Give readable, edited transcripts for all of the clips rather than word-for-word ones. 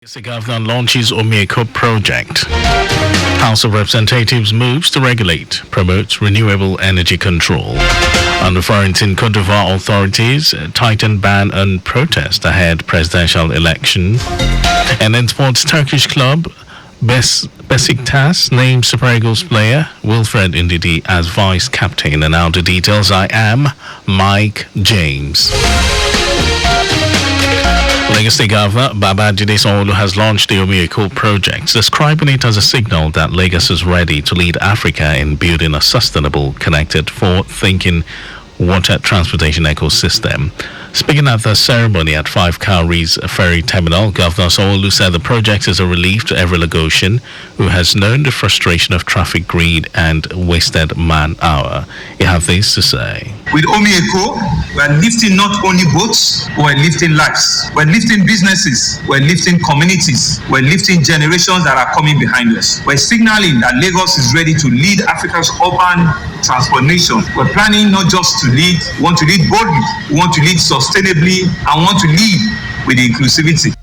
The governor launches Omieko project. House of Representatives moves to regulate, promotes renewable energy control. On the front in Cote d'Ivoire, authorities tighten ban on protest ahead presidential election. And in sports, Turkish club Besiktas named Super Eagles player Wilfred Ndidi as vice captain. And now the details. I am Mike James. Lagos State Governor Babajide Sanwo-Olu has launched the Omieko project, describing it as a signal that Lagos is ready to lead Africa in building a sustainable, connected, forward-thinking water transportation ecosystem. Speaking at the ceremony at 5 Cowries Ferry Terminal, Governor Sanwo-Olu said the project is a relief to every Lagosian who has known the frustration of traffic greed and wasted man-hour. He had this to say. With Omieko, we're lifting not only boats, but we're lifting lives. We're lifting businesses, we're lifting communities, we're lifting generations that are coming behind us. We're signaling that Lagos is ready to lead Africa's urban transformation. We're planning not just to lead, we want to lead boldly, we want to lead sustainably, and want to lead with inclusivity.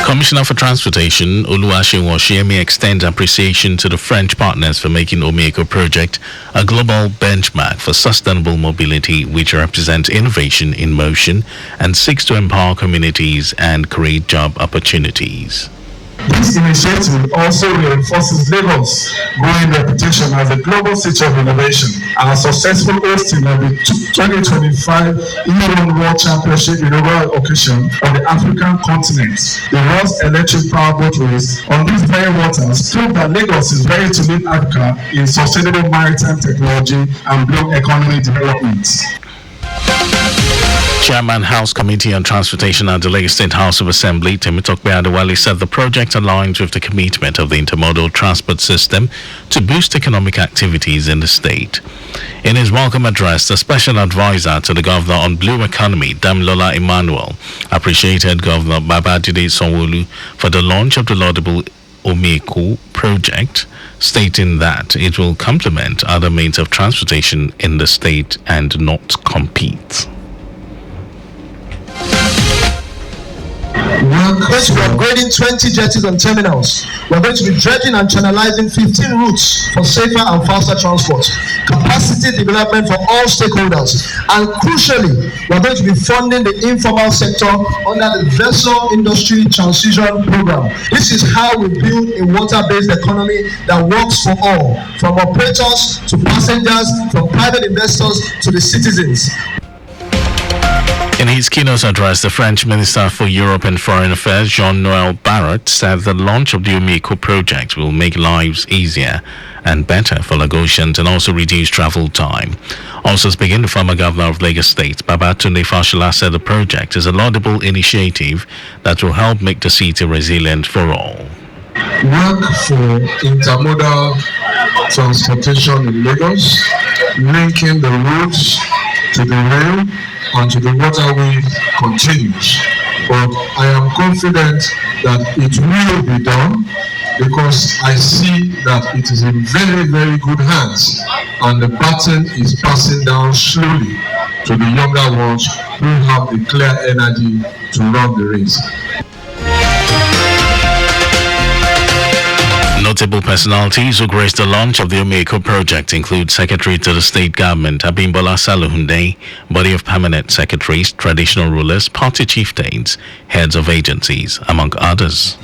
Commissioner for Transportation Oluwaseun Oshiyemi extends appreciation to the French partners for making Omieko project a global benchmark for sustainable mobility, which represents innovation in motion and seeks to empower communities and create job opportunities. This initiative also reinforces Lagos' growing reputation as a global city of innovation and a successful hosting of the 2025 Iron World Championship inaugural occasion on the African continent. The world's electric power boat race on these very waters prove that Lagos is ready to lead Africa in sustainable maritime technology and blue economy development. Chairman House Committee on Transportation at the Lagos State House of Assembly, Temitope Adewale, said the project aligns with the commitment of the intermodal transport system to boost economic activities in the state. In his welcome address, the special advisor to the governor on blue economy, Damilola Emmanuel, appreciated Governor Babajide Sanwo-Olu for the launch of the laudable Omieko project, stating that it will complement other means of transportation in the state and not compete. We're going to be upgrading 20 jetties and terminals. We're going to be dredging and channelizing 15 routes for safer and faster transport. Capacity development for all stakeholders. And crucially, we're going to be funding the informal sector under the Vessel Industry Transition Program. This is how we build a water-based economy that works for all, from operators to passengers, from private investors to the citizens. In his keynote address, the French Minister for Europe and Foreign Affairs, Jean-Noël Barrot, said the launch of the Omieko project will make lives easier and better for Lagosians and also reduce travel time. Also speaking, the former governor of Lagos State, Babatunde Fashola, said the project is a laudable initiative that will help make the city resilient for all. Work for intermodal transportation in Lagos, linking the roads to the rail and to the waterway continues, but I am confident that it will be done because I see that it is in very, very good hands and the baton is passing down slowly to the younger ones who have the clear energy to run the race. Notable personalities who graced the launch of the Omieko project include Secretary to the State Government Abimbola Salounde, Body of Permanent Secretaries, traditional rulers, party chieftains, heads of agencies, among others.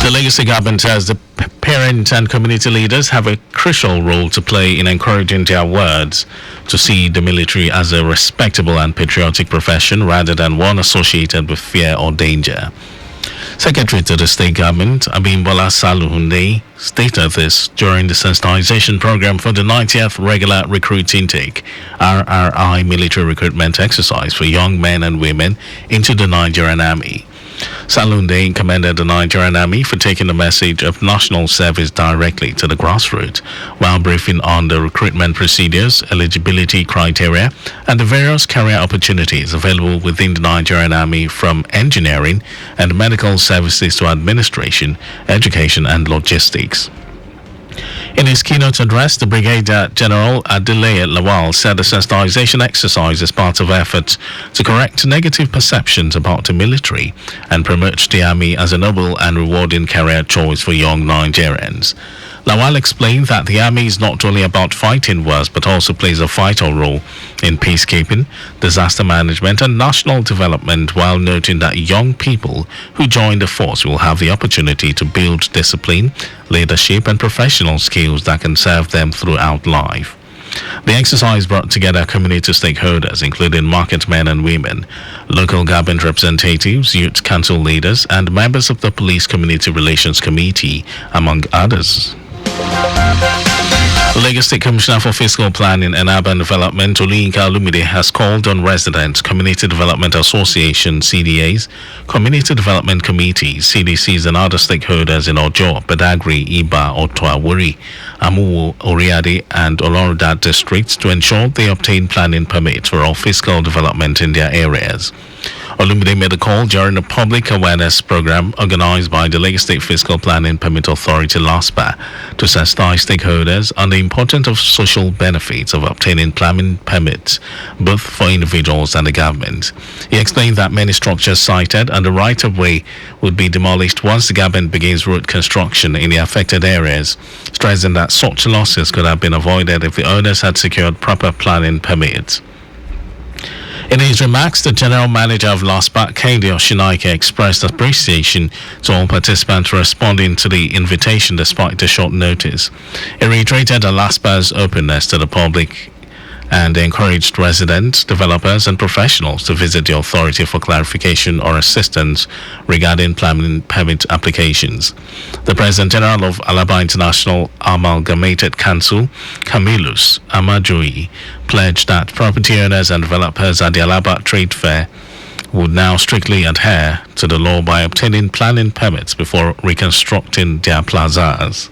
The Lagos State Government says the parents and community leaders have a crucial role to play in encouraging their wards to see the military as a respectable and patriotic profession rather than one associated with fear or danger. Secretary to the State Government, Abimbola Salounde, stated this during the sensitization program for the 90th Regular Recruit Intake, RRI military recruitment exercise for young men and women into the Nigerian Army. Salounde commended the Nigerian Army for taking the message of national service directly to the grassroots, while briefing on the recruitment procedures, eligibility criteria, and the various career opportunities available within the Nigerian Army, from engineering and medical services to administration, education, and logistics. In his keynote address, the Brigadier General Adeleye Lawal said the sensitization exercise is part of efforts to correct negative perceptions about the military and promote the army as a noble and rewarding career choice for young Nigerians. Lawal explained that the army is not only about fighting wars but also plays a vital role in peacekeeping, disaster management and national development, while noting that young people who join the force will have the opportunity to build discipline, leadership and professional skills that can serve them throughout life. The exercise brought together community stakeholders, including market men and women, local government representatives, youth council leaders, and members of the Police Community Relations Committee, among others. Lagos State Commissioner for Fiscal Planning and Urban Development, Oluyinka Olumide, has called on residents, Community Development Association (CDAs), Community Development Committees (CDCs), and other stakeholders in Ojo, Badagry, Iba, Otuawuri, Amuwo, Oriade, and Oloruda districts to ensure they obtain planning permits for all fiscal development in their areas. Olumide made the call during a public awareness program organized by the Lagos State Fiscal Planning Permit Authority (LASPA) to sensitize stakeholders on the importance of social benefits of obtaining planning permits, both for individuals and the government. He explained that many structures cited and the right-of-way would be demolished once the government begins road construction in the affected areas, stressing that such losses could have been avoided if the owners had secured proper planning permits. In his remarks, the General Manager of LASPA, Kehinde Oshinaike, expressed appreciation to all participants responding to the invitation despite the short notice. He reiterated the LASPA's openness to the public and encouraged residents, developers, and professionals to visit the authority for clarification or assistance regarding planning permit applications. The President General of Alaba International Amalgamated Council, Camillus Amajoyi, pledged that property owners and developers at the Alaba Trade Fair would now strictly adhere to the law by obtaining planning permits before reconstructing their plazas.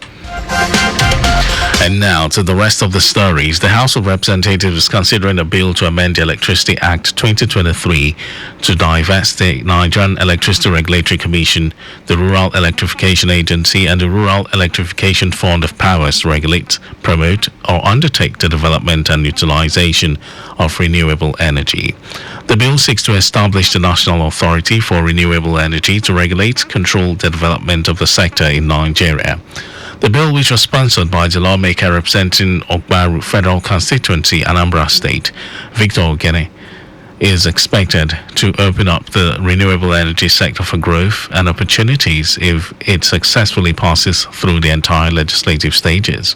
And now to the rest of the stories. The House of Representatives is considering a bill to amend the Electricity Act 2023 to divest the Nigerian Electricity Regulatory Commission, the Rural Electrification Agency, and the Rural Electrification Fund of powers to regulate, promote, or undertake the development and utilization of renewable energy. The bill seeks to establish the National Authority for Renewable Energy to regulate, control the development of the sector in Nigeria. The bill, which was sponsored by the lawmaker representing Ogbaru Federal Constituency, Anambra State, Victor Ogene, is expected to open up the renewable energy sector for growth and opportunities if it successfully passes through the entire legislative stages.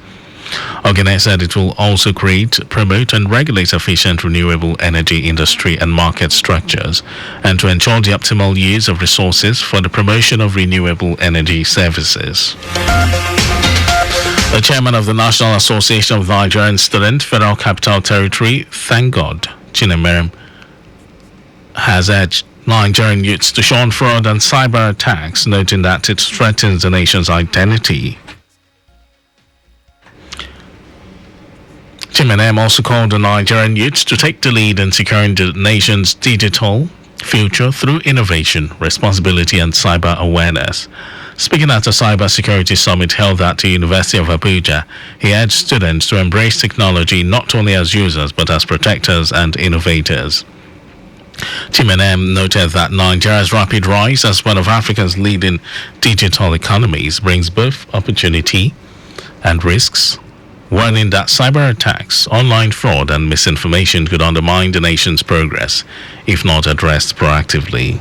Ogene said it will also create, promote, and regulate efficient renewable energy industry and market structures, and to ensure the optimal use of resources for the promotion of renewable energy services. The chairman of the National Association of Nigerian Students, Federal Capital Territory, Thank God, Chinemerem, has urged Nigerian youths to shun fraud and cyber attacks, noting that it threatens the nation's identity. Chimenem also called on Nigerian youths to take the lead in securing the nation's digital future through innovation, responsibility, and cyber awareness. Speaking at a cybersecurity summit held at the University of Abuja, he urged students to embrace technology not only as users but as protectors and innovators. Chimenem noted that Nigeria's rapid rise as one of Africa's leading digital economies brings both opportunity and risks, warning that cyber attacks, online fraud, and misinformation could undermine the nation's progress if not addressed proactively.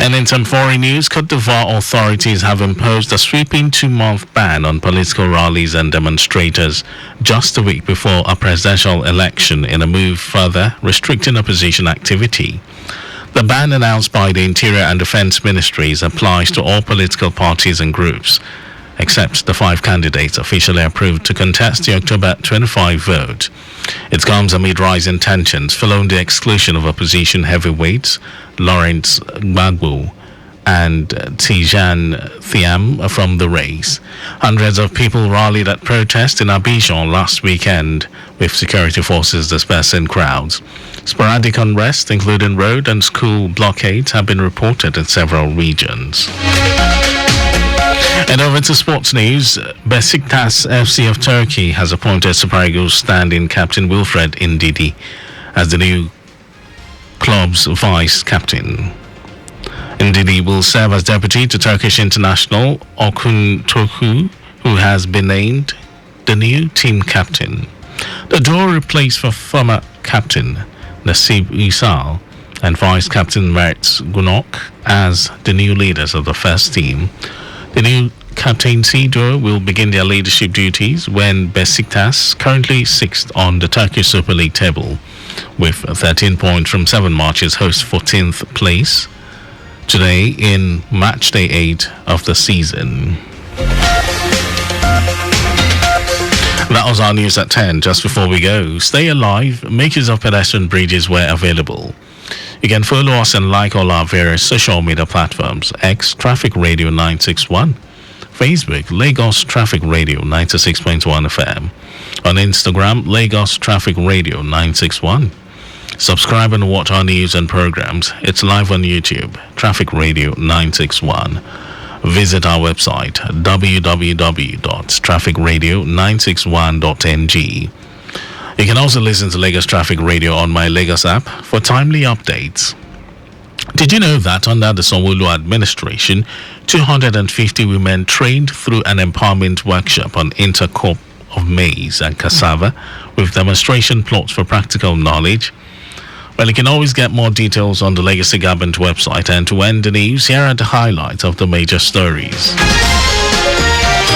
And in some foreign news, Cote d'Ivoire authorities have imposed a sweeping 2-month ban on political rallies and demonstrators just a week before a presidential election in a move further restricting opposition activity. The ban announced by the Interior and Defense Ministries applies to all political parties and groups, except the 5 candidates officially approved to contest the October 25 vote. It comes amid rising tensions following the exclusion of opposition heavyweights Lawrence Gbagbo and Tijan Thiam from the race. Hundreds of people rallied at protest in Abidjan last weekend, with security forces dispersing crowds. Sporadic unrest, including road and school blockades, have been reported in several regions. And over to sports news, Besiktas FC of Turkey has appointed Super Eagles standing captain Wilfred Ndidi as the new club's vice captain. Ndidi will serve as deputy to Turkish international Orkun Toku, who has been named the new team captain. The duo replaced for former captain Nasib Isal and vice captain Mert Gunok as the new leaders of the first team. The new captaincy duo will begin their leadership duties when Besiktas, currently 6th on the Turkish Super League table, with 13 points from 7 matches, hosts 14th place today in match day 8 of the season. That was our news at 10. Just before we go, stay alive, make use of pedestrian bridges where available. You can follow us and like all our various social media platforms: X Traffic Radio 961, Facebook Lagos Traffic Radio 96.1 FM, on Instagram Lagos Traffic Radio 961. Subscribe and watch our news and programs. It's live on YouTube, Traffic Radio 961. Visit our website www.trafficradio961.ng. You can also listen to Lagos Traffic Radio on my Lagos app for timely updates. Did you know that under the Sanwo-Olu administration, 250 women trained through an empowerment workshop on intercrop of maize and cassava with demonstration plots for practical knowledge? Well, you can always get more details on the Legacy Government website. And to end the news, here are the highlights of the major stories.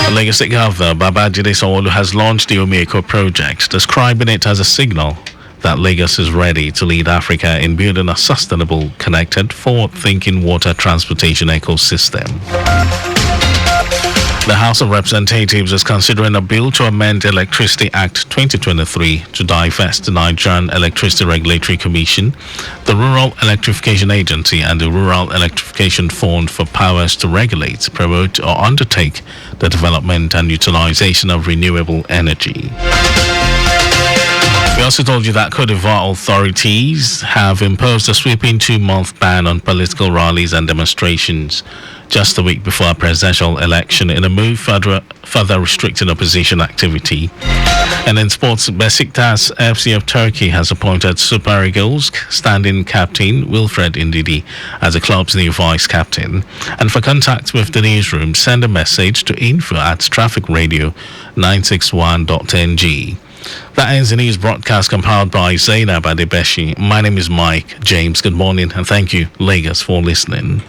The Legacy Governor Babajide Sanwo-Olu has launched the Omieko project, describing it as a signal that Lagos is ready to lead Africa in building a sustainable, connected, forward-thinking water transportation ecosystem. The House of Representatives is considering a bill to amend the Electricity Act 2023 to divest the Nigerian Electricity Regulatory Commission, the Rural Electrification Agency, and the Rural Electrification Fund for powers to regulate, promote, or undertake the development and utilization of renewable energy. We also told you that Cote d'Ivoire authorities have imposed a sweeping 2-month ban on political rallies and demonstrations just a week before a presidential election in a move further restricting opposition activity. And in sports, Besiktas FC of Turkey has appointed Super Eagles standing captain Wilfred Ndidi as the club's new vice captain. And for contact with the newsroom, send a message to info@trafficradio961.ng. That ends the news broadcast compiled by Zainab Adebeshi. My name is Mike James. Good morning and thank you, Lagos, for listening.